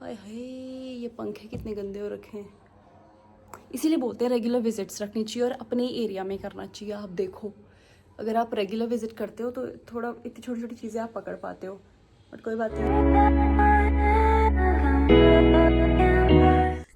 हाय हाय, ये पंखे कितने गंदे हो रखे हैं। इसीलिए बोलते हैं रेगुलर विजिट्स रखनी चाहिए और अपने एरिया में करना चाहिए। आप देखो, अगर आप रेगुलर विजिट करते हो तो थोड़ा इतनी छोटी छोटी चीज़ें आप पकड़ पाते हो, बट कोई बात नहीं।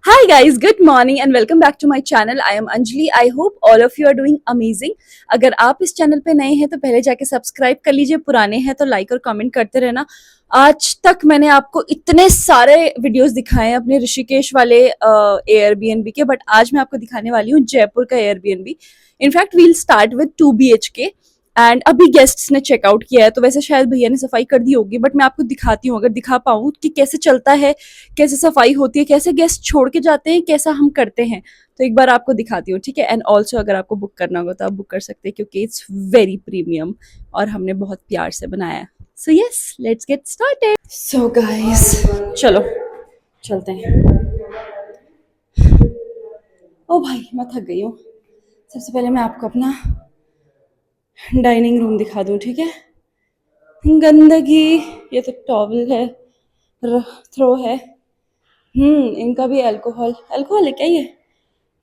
Hi guys, good morning and welcome back to my channel. I am Anjali. I hope all of you are doing amazing. अगर आप इस चैनल पे नए हैं तो पहले जाके सब्सक्राइब कर लीजिए, पुराने हैं तो लाइक और कमेंट करते रहना। आज तक मैंने आपको इतने सारे वीडियोस दिखाए हैं अपने ऋषिकेश वाले एयरबीएनबी के, बट आज मैं आपको दिखाने वाली हूँ जयपुर का Airbnb. In fact we'll start with 2 BHK and अभी गेस्ट्स ने चेकआउट किया है, तो वैसे शायद भैया ने सफाई कर दी होगी, बट मैं आपको दिखाती हूँ अगर दिखा पाऊँ कि कैसे चलता है, कैसे सफाई होती है, कैसे गेस्ट छोड़ के जाते हैं, कैसा हम करते हैं। तो एक बार आपको दिखाती हूँ, ठीक है। एंड ऑल्सो अगर आपको बुक करना होगा तो आप बुक कर सकते हैं क्योंकि इट्स वेरी प्रीमियम और हमने बहुत प्यार से बनाया है। So yes, let's get started. So guys, चलो चलते हैं। ओ भाई, मैं थक गई हूँ। सबसे पहले मैं आपको अपना डाइनिंग रूम दिखा दूँ, ठीक है। गंदगी, ये तो टॉवल है, थ्रो है। इनका भी अल्कोहल अल्कोहल है क्या ये,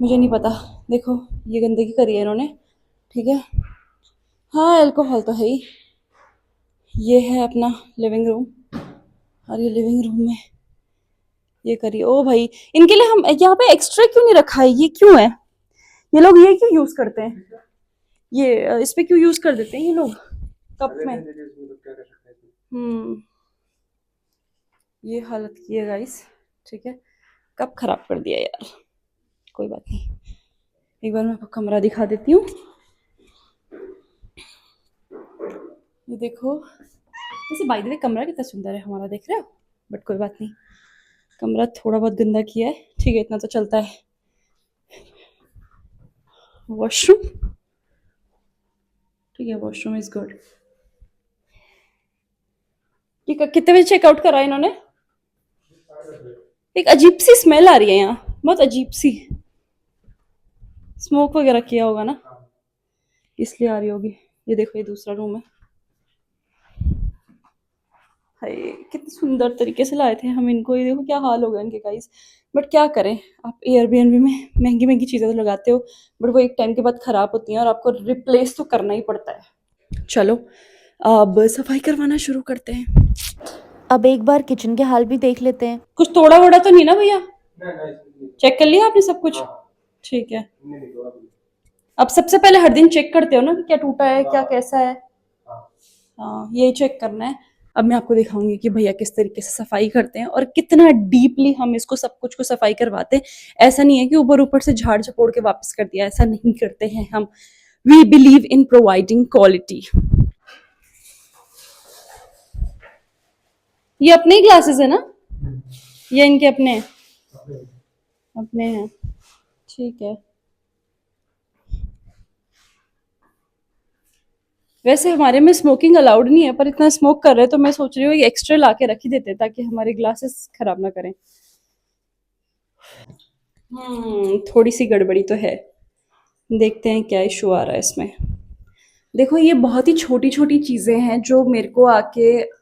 मुझे नहीं पता। देखो ये गंदगी करी है इन्होंने, ठीक है। हाँ, अल्कोहल तो है ही। ये है अपना लिविंग रूम और ये लिविंग रूम में ये करिए। ओ भाई, इनके लिए हम यहाँ पे एक्स्ट्रा क्यों नहीं रखा है, ये क्यों है? ये लोग ये क्यों यूज करते हैं? ये इस पे क्यों यूज कर देते हैं ये लोग कप में? ये हालत की है गाइस, ठीक है। कप खराब कर दिया यार, कोई बात नहीं। एक बार मैं आपको कमरा दिखा देती हूँ। ये देखो, वैसे बाय द वे कमरा कितना सुंदर है हमारा, देख रहे हो। बट कोई बात नहीं, कमरा थोड़ा बहुत गंदा किया है, ठीक है, इतना तो चलता है। वॉशरूम, ठीक है, वॉशरूम इज गुड। ये कितने बजे चेकआउट करा इन्होंने? एक अजीब सी स्मेल आ रही है यहाँ, बहुत अजीब सी। स्मोक वगैरह किया होगा ना, इसलिए आ रही होगी। ये देखो, ये दूसरा रूम है। हाय, कितने सुंदर तरीके से लाए थे हम इनको, ये देखो क्या हाल हो गया इनके गाइस। बट क्या करें, आप एयरबीएनबी में महंगी महंगी चीज़ें तो लगाते हो, बट वो एक टाइम के बाद खराब होती हैं और आपको रिप्लेस तो करना ही पड़ता है। चलो अब सफाई करवाना शुरू करते हैं। अब एक बार किचन के हाल भी देख लेते हैं। कुछ तोड़ा वोड़ा तो नहीं ना भैया? चेक कर लिया आपने सब कुछ? ठीक है। अब सबसे पहले हर दिन चेक करते हो ना कि क्या टूटा है, क्या कैसा है। हाँ, ये चेक करना है। अब मैं आपको दिखाऊंगी कि भैया किस तरीके से सफाई करते हैं और कितना डीपली हम इसको सब कुछ को सफाई करवाते हैं। ऐसा नहीं है कि ऊपर ऊपर से झाड़ झपोड़ के वापस कर दिया, ऐसा नहीं करते हैं हम। We believe in providing quality. ये अपने ही ग्लासेस है ना? ये इनके अपने हैं? अपने हैं, ठीक है। वैसे हमारे में स्मोकिंग अलाउड नहीं है, पर इतना स्मोक कर रहे हैं तो मैं सोच रही हूँ एक्स्ट्रा ला के रख ही देते ताकि हमारे ग्लासेस खराब ना करें। थोड़ी सी गड़बड़ी तो है, देखते हैं क्या इशू आ रहा है इसमें। देखो, ये बहुत ही छोटी छोटी चीजें हैं जो मेरे को आके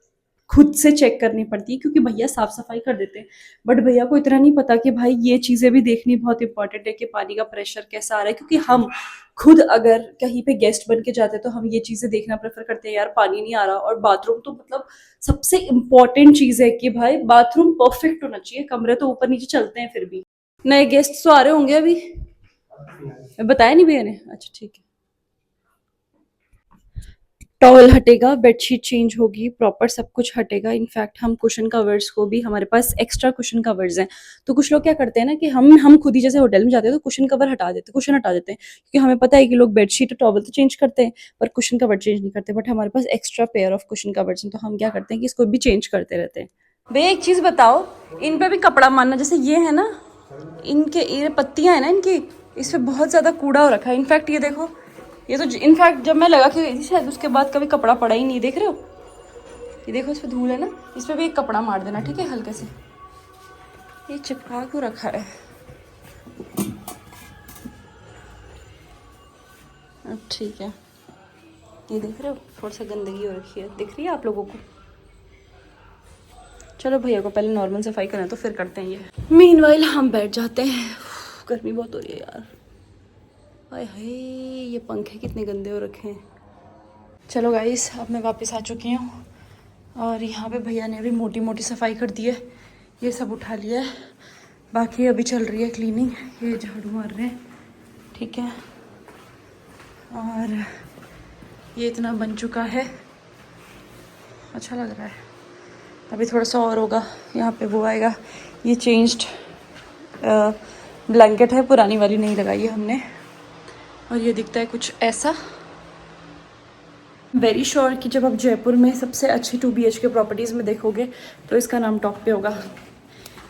खुद से चेक करनी पड़ती है क्योंकि भैया साफ सफाई कर देते हैं। बट भैया को इतना नहीं पता कि भाई ये चीजें भी देखनी बहुत इंपॉर्टेंट है कि पानी का प्रेशर कैसा आ रहा है, क्योंकि हम खुद अगर कहीं पे गेस्ट बन के जाते हैं तो हम ये चीजें देखना प्रेफर करते हैं, यार पानी नहीं आ रहा। और बाथरूम तो मतलब सबसे इम्पोर्टेंट चीज है कि भाई बाथरूम परफेक्ट होना चाहिए। कमरे तो ऊपर नीचे चलते हैं, फिर भी नए गेस्ट तो आ रहे होंगे अभी, बताया नहीं भैया ने? अच्छा ठीक है। टॉवल हटेगा, बेडशीट चेंज होगी, प्रॉपर सब कुछ हटेगा। इनफैक्ट हम कुशन कवर्स को भी, हमारे पास एक्स्ट्रा कुशन कवर्स हैं। तो कुछ लोग क्या करते हैं ना कि हम खुद ही जैसे होटल में जाते हैं तो कुशन कवर हटा देते हैं, कुशन हटा देते हैं, क्योंकि हमें पता है कि लोग बेडशीट और टॉवल तो चेंज करते हैं पर कुशन कवर चेंज नहीं करते। बट हमारे पास extra pair of cushion covers हैं तो हम क्या करते हैं कि इसको भी चेंज करते रहते हैं। भैया एक चीज बताओ, इन पे भी कपड़ा मारना, जैसे ये है ना, इनके ये पत्तियां है ना इनकी, इस पे बहुत ज्यादा कूड़ा हो रखा है। इनफैक्ट ये देखो, ये तो इनफैक्ट जब मैं लगा के गई थी शायद उसके बाद कभी कपड़ा पड़ा ही नहीं, देख रहे हो। ये देखो, इस पे धूल है ना, इस पे भी एक कपड़ा मार देना, ठीक है, हल्के से। ये चिपका क्यों रखा है? अब ठीक है, ये देख रहे हो थोड़ा सा गंदगी हो रखी है, दिख रही है आप लोगों को? चलो भैया को पहले नॉर्मल सफाई करें तो फिर करते हैं ये। मीनवाइल हम बैठ जाते हैं। गर्मी बहुत हो रही है यार। हाय हाय, ये पंखे कितने गंदे हो रखे हैं। चलो गाइस, अब मैं वापस आ चुकी हूँ और यहाँ पे भैया ने भी मोटी मोटी सफाई कर दी है। ये सब उठा लिया है, बाकी अभी चल रही है क्लीनिंग। ये झाड़ू मार रहे हैं, ठीक है। और ये इतना बन चुका है, अच्छा लग रहा है। अभी थोड़ा सा और होगा, यहाँ पे वो आएगा। ये चेंज्ड ब्लैंकेट है, पुरानी वाली नहीं लगाई है हमने। और ये दिखता है कुछ ऐसा। वेरी श्योर कि जब आप जयपुर में सबसे अच्छी 2 BHK प्रॉपर्टीज़ में देखोगे तो इसका नाम टॉप पे होगा।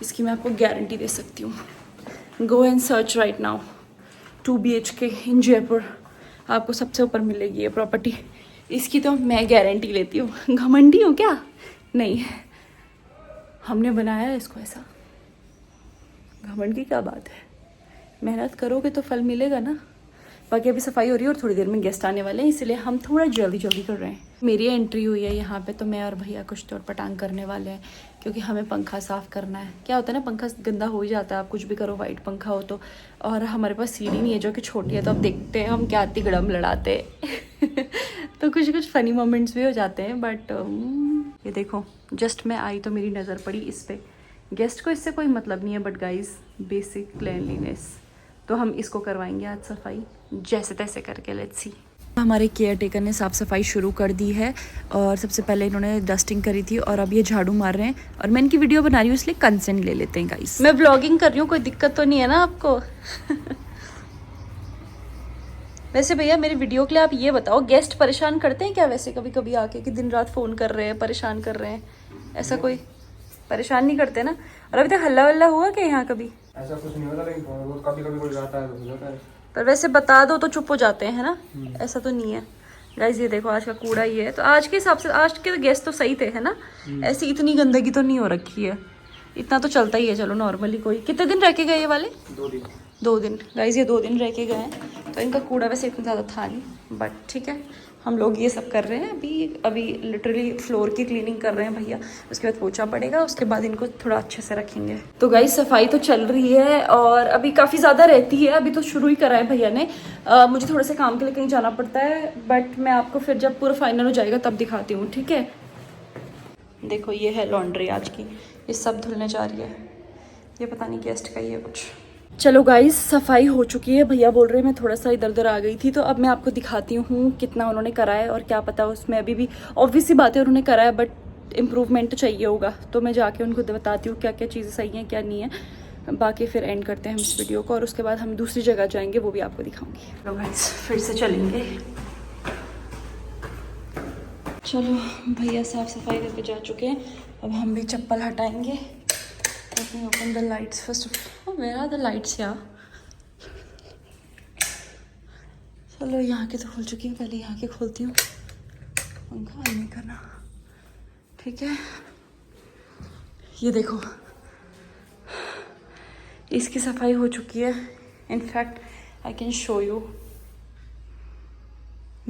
इसकी मैं आपको गारंटी दे सकती हूँ। Go and search right now 2 BHK इन जयपुर, आपको सबसे ऊपर मिलेगी ये प्रॉपर्टी। इसकी तो मैं गारंटी लेती हूँ। घमंडी हूँ क्या? नहीं, हमने बनाया है इसको ऐसा। घमंड की क्या बात है, मेहनत करोगे तो फल मिलेगा ना। बाकी अभी सफाई हो रही है और थोड़ी देर में गेस्ट आने वाले हैं, इसलिए हम थोड़ा जल्दी जल्दी कर रहे हैं। मेरी एंट्री हुई है यहाँ पे, तो मैं और भैया कुछ तौर पटांग करने वाले हैं, क्योंकि हमें पंखा साफ़ करना है। क्या होता है ना, पंखा गंदा हो ही जाता है, आप कुछ भी करो, वाइट पंखा हो तो। और हमारे पास सीढ़ी नहीं है जो कि छोटी है, तो अब देखते हैं हम क्या तिगड़म लड़ाते तो कुछ कुछ फ़नी मोमेंट्स भी हो जाते हैं। बट ये देखो, जस्ट मैं आई तो मेरी नज़र पड़ी इस पर। गेस्ट को इससे कोई मतलब नहीं है, बट गाइज बेसिक क्लीनलीनेस, तो हम इसको करवाएंगे आज सफाई जैसे तैसे करके। Let's see. हमारे केयर टेकर ने साफ़ सफाई शुरू कर दी है और सबसे पहले इन्होंने डस्टिंग करी थी और अब ये झाड़ू मार रहे हैं। और मैं इनकी वीडियो बना रही हूँ, इसलिए कंसेंट ले लेते हैं गाइस। मैं ब्लॉगिंग कर रही हूँ, कोई दिक्कत तो नहीं है ना आपको? वैसे भैया मेरी वीडियो के लिए आप ये बताओ, गेस्ट परेशान करते हैं क्या वैसे कभी कभी आके, कि दिन रात फ़ोन कर रहे हैं, परेशान कर रहे हैं? ऐसा कोई परेशान नहीं करते ना? और अभी तक हल्ला वल्ला हुआ क्या यहाँ कभी? ऐसा कुछ नहीं होता, लेकिन कभी कभी कोई आता है तो हो जाता है। पर वैसे बता दो तो चुप हो जाते हैं, है ना? ऐसा तो नहीं है गाइस। ये देखो, आज का कूड़ा ये है। तो आज के हिसाब से आज के गेस्ट तो सही थे, है ना? ऐसी इतनी गंदगी तो नहीं हो रखी है, इतना तो चलता ही है। चलो नॉर्मली। कोई कितने दिन रह के गए ये वाले? 2 दिन गाइस, ये 2 दिन रह के गए हैं, तो इनका कूड़ा वैसे इतना ज़्यादा था नहीं, बट ठीक है। हम लोग ये सब कर रहे हैं अभी लिटरली फ्लोर की क्लीनिंग कर रहे हैं भैया। उसके बाद पोछा पड़ेगा, उसके बाद इनको थोड़ा अच्छे से रखेंगे। तो गाइस सफाई तो चल रही है और अभी काफ़ी ज़्यादा रहती है। अभी तो शुरू ही करा है भैया ने। मुझे थोड़े से काम के लिए कहीं जाना पड़ता है, बट मैं आपको फिर जब पूरा फाइनल हो जाएगा तब दिखाती हूँ, ठीक है? देखो, ये है लॉन्ड्री आज की, ये सब धुलने जा रही है। ये पता नहीं गेस्ट का ही है कुछ। चलो गाइस, सफाई हो चुकी है। भैया बोल रहे हैं मैं थोड़ा सा इधर उधर आ गई थी, तो अब मैं आपको दिखाती हूँ कितना उन्होंने करा है। और क्या पता उसमें अभी भी ऑब्वियस सी बात है उन्होंने करा है, बट इम्प्रूवमेंट तो चाहिए होगा। तो मैं जाके उनको बताती हूँ क्या क्या चीज़ें सही हैं क्या नहीं है। बाकी फिर एंड करते हैं हम इस वीडियो को, और उसके बाद हम दूसरी जगह जाएंगे, वो भी आपको दिखाऊंगी। चलो गाइस, फिर से चलेंगे। चलो, भैया साफ़ सफाई करके जा चुके हैं, अब हम भी चप्पल हटाएंगे। Let me open the lights first of all. Oh, where are the lights यार? चलो, यहाँ के तो खुल चुकी है, पहले यहाँ के खोलती हूँ। पंखा ऑन नहीं करना, ठीक है? ये देखो, इसकी सफाई हो चुकी है। In fact I can show you,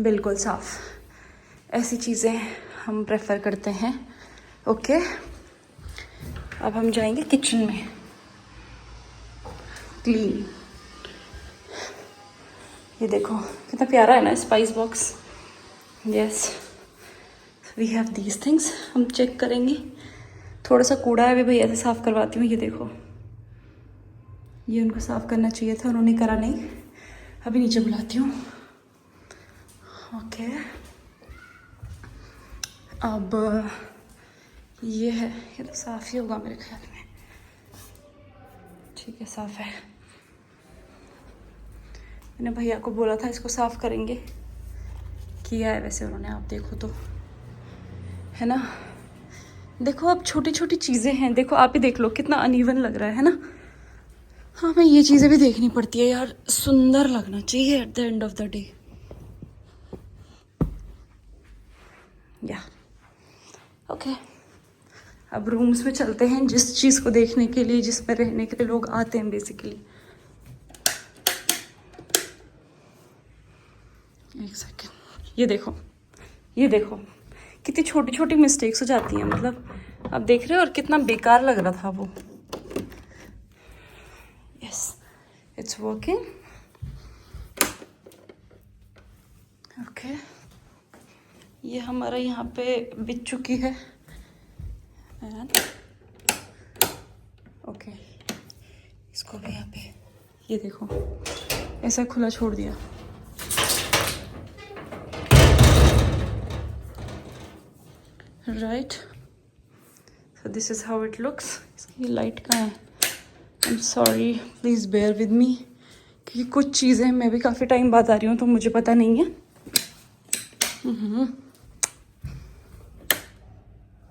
बिल्कुल साफ। ऐसी चीज़ें हम प्रेफर करते हैं। ओके, अब हम जाएंगे किचन में। क्लीन, ये देखो कितना प्यारा है ना spice box. Yes, we have these things. हम चेक करेंगे। थोड़ा सा कूड़ा है, अभी भैया से साफ़ करवाती हूँ। ये देखो, ये उनको साफ़ करना चाहिए था, उन्होंने करा नहीं। अभी नीचे बुलाती हूँ। ओके, अब ये है, ये तो साफ़ ही होगा मेरे ख्याल में। ठीक है, साफ़ है। मैंने भैया को बोला था इसको साफ़ करेंगे, किया है वैसे उन्होंने, आप देखो तो, है ना? देखो, अब छोटी छोटी चीज़ें हैं। देखो, आप ही देख लो कितना अनइवन लग रहा है ना? हाँ, मैं ये चीज़ें भी देखनी पड़ती है यार, सुंदर लगना चाहिए eight the end of the day. या ओके, अब रूम्स में चलते हैं, जिस चीज़ को देखने के लिए, जिसमें रहने के लिए लोग आते हैं बेसिकली। एक सेकेंड, ये देखो, ये देखो, कितनी छोटी छोटी मिस्टेक्स हो जाती हैं, मतलब आप देख रहे हो, और कितना बेकार लग रहा था वो। Yes, it's working. ओके, ये हमारा यहाँ पे बिक चुकी है। एंड ओके, इसको भी यहाँ पे ये देखो ऐसा खुला छोड़ दिया। Right, so this is how it looks. इसकी लाइट कहाँ है? I am sorry, please bear with me, क्योंकि कुछ चीज़ें मैं भी काफ़ी टाइम बाद आ रही हूँ तो मुझे पता नहीं है।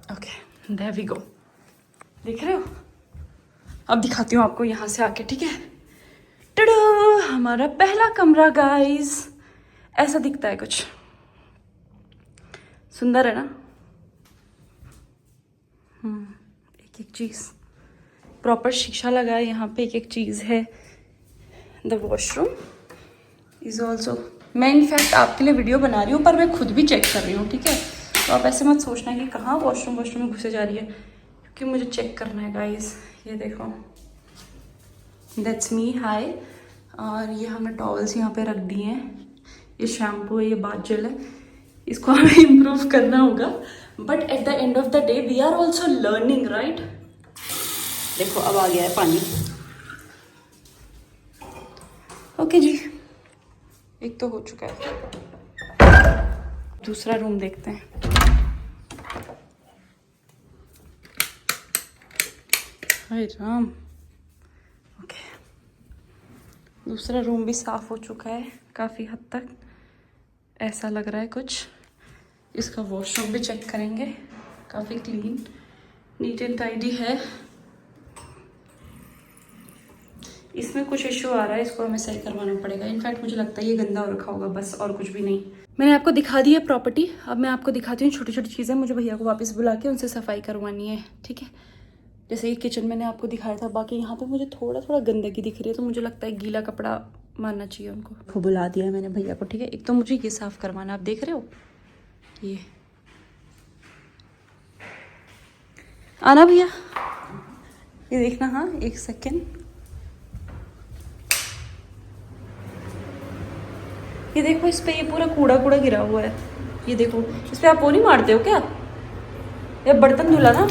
Okay, there we go. देख रहे हो? अब दिखाती हूँ आपको यहाँ से आके, ठीक है? टडा, हमारा पहला कमरा गाइस, ऐसा दिखता है कुछ। सुंदर है ना? एक एक चीज़ प्रॉपर शीशा लगा है यहाँ पे, एक एक चीज़ है। द वॉशरूम इज ऑल्सो, मैं इनफैक्ट आपके लिए वीडियो बना रही हूँ पर मैं खुद भी चेक कर रही हूँ, ठीक है? तो आप ऐसे मत सोचना कि कहाँ वॉशरूम में घुसे जा रही है, क्योंकि मुझे चेक करना है गाइस। ये देखो, दैट्स मी, हाय। और ये हमने टॉवल्स यहाँ पे रख दिए हैं। ये शैम्पू है, ये बाथ जेल है, इसको हमें इम्प्रूव करना होगा। But at the end of the day we are also learning, right? देखो अब आ गया है पानी। ओके जी, एक तो हो चुका है, दूसरा रूम देखते हैं। हाय राम। ओके, दूसरा रूम भी साफ हो चुका है काफ़ी हद तक, ऐसा लग रहा है कुछ। इसका वॉशरूम भी चेक करेंगे, काफ़ी क्लीन, नीट एंड टाइडी है। इसमें कुछ इशू आ रहा है, इसको हमें सही करवाना पड़ेगा। इनफैक्ट मुझे लगता है ये गंदा हो रखा होगा, बस, और कुछ भी नहीं। मैंने आपको दिखा दी है प्रॉपर्टी, अब मैं आपको दिखाती हूँ छोटी छोटी चीज़ें। मुझे भैया को वापस बुला के उनसे सफाई करवानी है, ठीक है? जैसे ये किचन मैंने आपको दिखाया था, बाकी यहाँ पे मुझे थोड़ा थोड़ा गंदगी दिख रही है, तो मुझे लगता है गीला कपड़ा मारना चाहिए उनको। बुला दिया है मैंने भैया को, ठीक है? एक तो मुझे ये साफ़ करवाना, आप देख रहे हो, ये आना भैया, ये देखना। हाँ, एक सेकेंड, ये देखो, इस पे ये पूरा कूड़ा कूड़ा गिरा हुआ है। ये देखो, इस पे आप वो नहीं मारते हो क्या? या बर्तन धुला ना,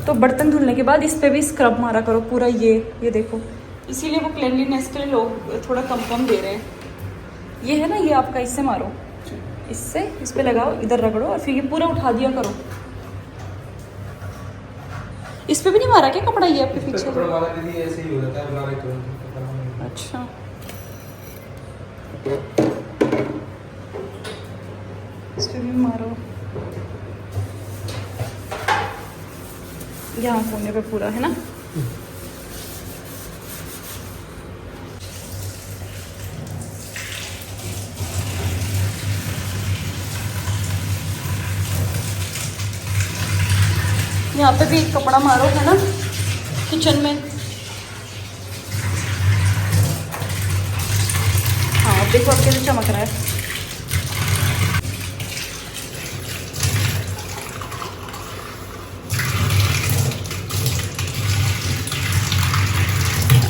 तो बर्तन धुलने के बाद इस पे भी स्क्रब मारा करो पूरा। ये देखो, इसीलिए वो क्लेanलीनेस के लिए लोग थोड़ा कम दे रहे हैं। ये है ना, ये आपका, इससे मारो, इससे इस पे लगाओ, इधर रगड़ो, और फिर ये पूरा उठा दिया करो। इस पे भी नहीं मारा क्या कपड़ा? ये आपके पीछे कपड़ा वाला दीदी ऐसे ही हो जाता है, बुला रहे तुरंत। अच्छा, इस पे भी मारो, यहाँ कोने पे पूरा है ना। यहाँ पे भी एक कपड़ा मारो, है ना, किचन में। हाँ, देखो अब कैसे चमक रहा है।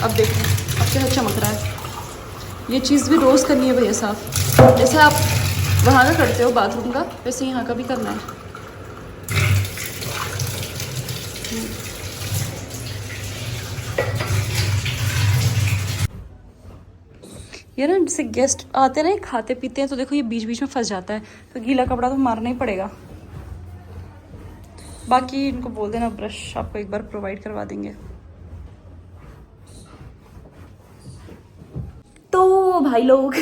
अब देखो अब कैसे चमक रहा है। ये चीज़ भी रोज़ करनी है भैया साफ, जैसे आप वहाँ का करते हो बाथरूम का, वैसे यहाँ का भी करना है। ये ना, जैसे गेस्ट आते हैं ना, खाते पीते हैं, तो देखो ये बीच बीच में फंस जाता है, तो गीला कपड़ा तो मारना ही पड़ेगा। बाकी इनको बोल देना ब्रश आपको एक बार प्रोवाइड करवा देंगे। तो भाई लोग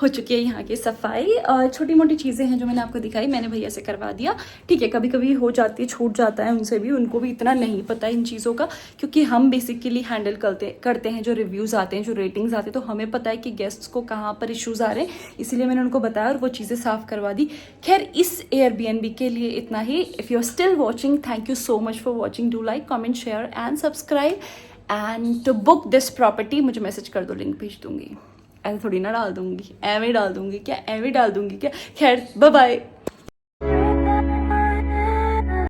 हो चुकी है यहाँ की सफाई, और छोटी मोटी चीज़ें हैं जो मैंने आपको दिखाई, मैंने भैया से करवा दिया, ठीक है? कभी कभी हो जाती है, छूट जाता है उनसे भी, उनको भी इतना नहीं पता इन चीज़ों का, क्योंकि हम बेसिकली हैंडल करते हैं जो रिव्यूज़ आते हैं, जो रेटिंग्स आते हैं, तो हमें पता है कि गेस्ट्स को कहाँ पर इश्यूज़ आ रहे हैं, इसीलिए मैंने उनको बताया और वो चीज़ें साफ़ करवा दी। खैर, इस Airbnb के लिए इतना ही। If you are still watching, thank you so much for watching. Do like, comment, share and subscribe. And to book this property मुझे मैसेज कर दो, लिंक भेज दूंगी। ऐसे थोड़ी ना डाल दूंगी, एवे डाल दूंगी क्या? खैर, बाय बाय।